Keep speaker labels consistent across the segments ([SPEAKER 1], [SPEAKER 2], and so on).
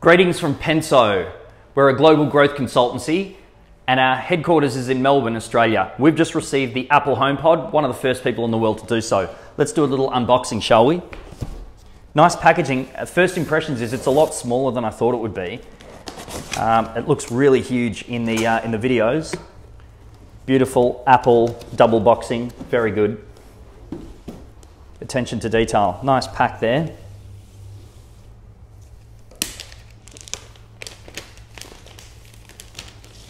[SPEAKER 1] Greetings from PENSO. We're a global growth consultancy and our headquarters is in Melbourne, Australia. We've just received the Apple Homepod, one of the first people in the world to do so. Let's do a little unboxing, shall we? Nice packaging. First impressions is it's a lot smaller than I thought it would be. It looks really huge in the videos. Beautiful Apple double boxing, very good. Attention to detail. Nice pack there.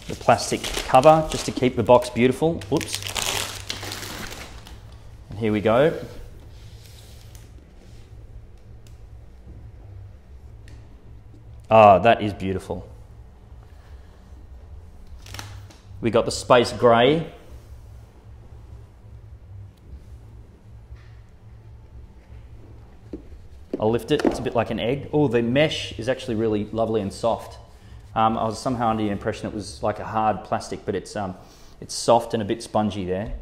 [SPEAKER 1] The plastic cover just to keep the box beautiful. Whoops. And here we go. Ah, that is beautiful. We got the space grey. I'll lift it, it's a bit like an egg. Oh, the mesh is actually really lovely and soft. I was somehow under the impression it was like a hard plastic, but it's soft and a bit spongy there.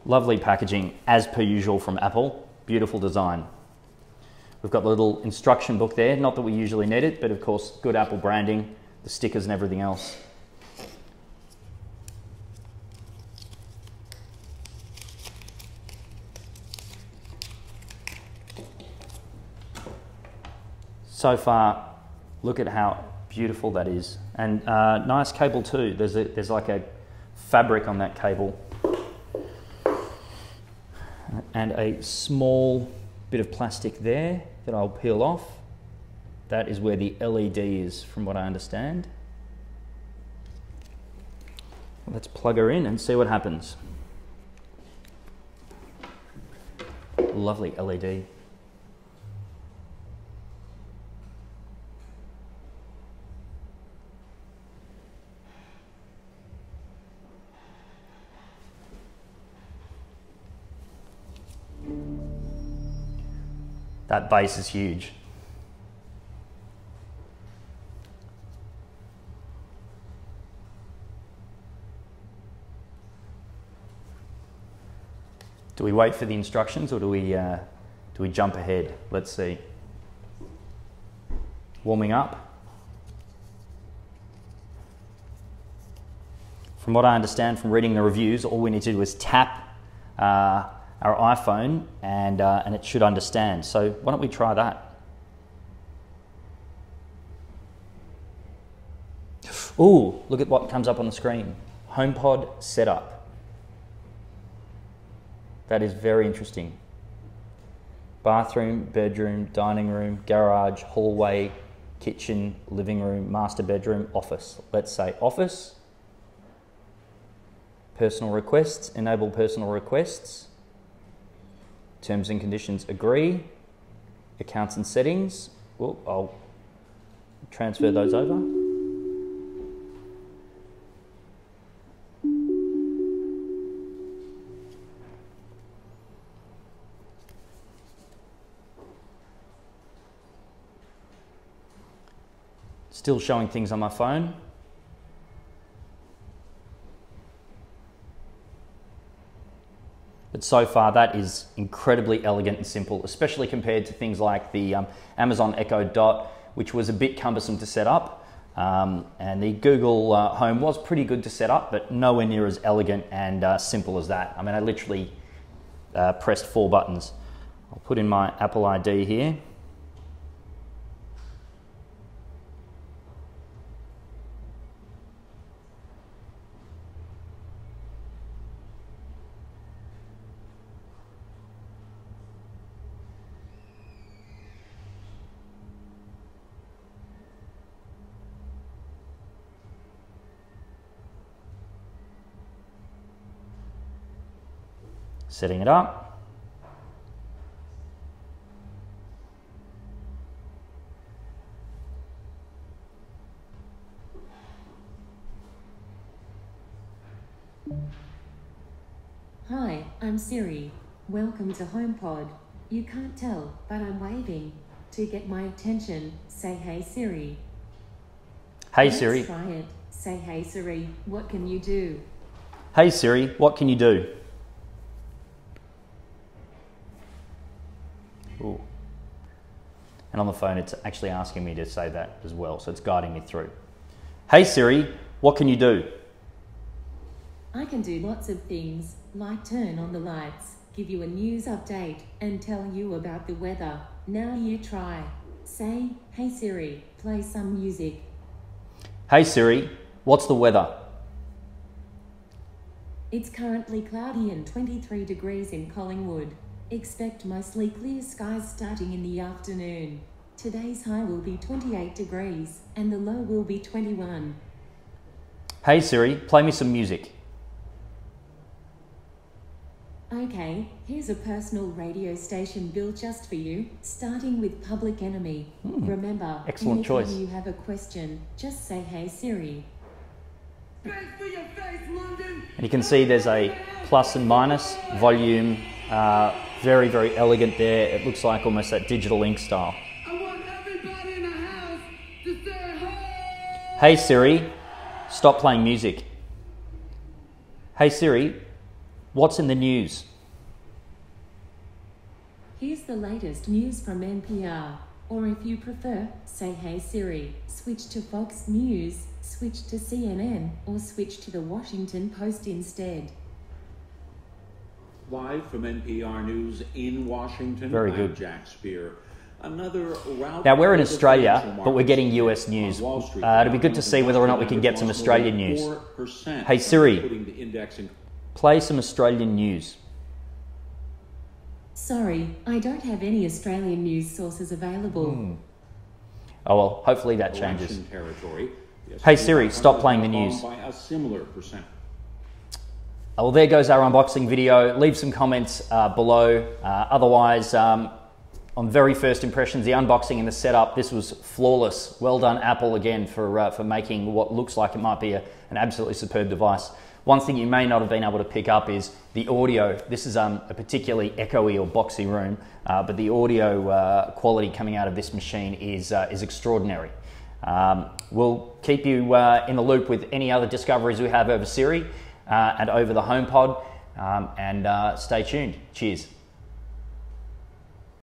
[SPEAKER 1] Lovely packaging, as per usual from Apple. Beautiful design. We've got the little instruction book there, not that we usually need it, but of course, good Apple branding, the stickers and everything else. So far, look at how beautiful that is. And nice cable too. There's like a fabric on that cable. And a small bit of plastic there that I'll peel off. That is where the LED is, from what I understand. Let's plug her in and see what happens. Lovely LED. That base is huge. Do we wait for the instructions or do we jump ahead? Let's see. Warming up. From what I understand from reading the reviews, all we need to do is tap our iPhone and it should understand. So why don't we try that? Ooh, look at what comes up on the screen. HomePod setup. That is very interesting. Bathroom, bedroom, dining room, garage, hallway, kitchen, living room, master bedroom, office. Let's say office. Personal requests, enable personal requests. Terms and conditions, agree. Accounts and settings. Well, I'll transfer those over. Still showing things on my phone. But so far that is incredibly elegant and simple, especially compared to things like the Amazon Echo Dot, which was a bit cumbersome to set up. And the Google Home was pretty good to set up, but nowhere near as elegant and simple as that. I mean, I literally pressed 4 buttons. I'll put in my Apple ID here. Setting it up.
[SPEAKER 2] Hi, I'm Siri. Welcome to HomePod. You can't tell, but I'm waving. To get my attention, say hey Siri.
[SPEAKER 1] Hey
[SPEAKER 2] Let's
[SPEAKER 1] Siri.
[SPEAKER 2] try it. Say hey Siri, what can you do?
[SPEAKER 1] Hey Siri, what can you do? Ooh. And on the phone, it's actually asking me to say that as well. So it's guiding me through. Hey Siri, what can you do?
[SPEAKER 2] I can do lots of things, like turn on the lights, give you a news update, and tell you about the weather. Now you try. Say, hey Siri, play some music.
[SPEAKER 1] Hey Siri, what's the weather?
[SPEAKER 2] It's currently cloudy and 23 degrees in Collingwood. Expect mostly clear skies starting in the afternoon. Today's high will be 28 degrees, and the low will be 21.
[SPEAKER 1] Hey Siri, play me some music.
[SPEAKER 2] Okay, here's a personal radio station built just for you, starting with Public Enemy. Remember,
[SPEAKER 1] excellent
[SPEAKER 2] anytime
[SPEAKER 1] choice.
[SPEAKER 2] you have a question, just say, hey Siri.
[SPEAKER 1] And you can see there's a plus and minus, volume, very, very elegant there. It looks like almost that digital ink style.
[SPEAKER 3] I want everybody in the house to say hey!
[SPEAKER 1] Hey Siri, stop playing music. Hey Siri, what's in the news?
[SPEAKER 2] Here's the latest news from NPR. Or if you prefer, say hey Siri, switch to Fox News, switch to CNN, or switch to the Washington Post instead.
[SPEAKER 4] Live from NPR News in Washington,
[SPEAKER 1] Very
[SPEAKER 4] I'm
[SPEAKER 1] good.
[SPEAKER 4] Jack Spear. Another route.
[SPEAKER 1] Now we're in
[SPEAKER 4] for the
[SPEAKER 1] Australia,
[SPEAKER 4] financial
[SPEAKER 1] but we're getting
[SPEAKER 4] markets
[SPEAKER 1] US news.
[SPEAKER 4] on Wall Street.
[SPEAKER 1] It'd be good to see whether or not we can get some Australian news.
[SPEAKER 4] 4%
[SPEAKER 1] Hey Siri,
[SPEAKER 4] putting the index in.
[SPEAKER 1] play some Australian news.
[SPEAKER 2] Sorry, I don't have any Australian news sources available.
[SPEAKER 1] Oh well, hopefully that changes.
[SPEAKER 4] Election territory. The
[SPEAKER 1] Hey
[SPEAKER 4] S&P
[SPEAKER 1] Siri,
[SPEAKER 4] 500
[SPEAKER 1] stop playing the
[SPEAKER 4] fallen
[SPEAKER 1] news.
[SPEAKER 4] By a similar percent.
[SPEAKER 1] Well, there goes our unboxing video. Leave some comments below. Otherwise, on very first impressions, the unboxing and the setup, this was flawless. Well done, Apple, again, for making what looks like it might be an absolutely superb device. One thing you may not have been able to pick up is the audio. This is a particularly echoey or boxy room, but the audio quality coming out of this machine is extraordinary. We'll keep you in the loop with any other discoveries we have over Siri and over the HomePod, and stay tuned. Cheers.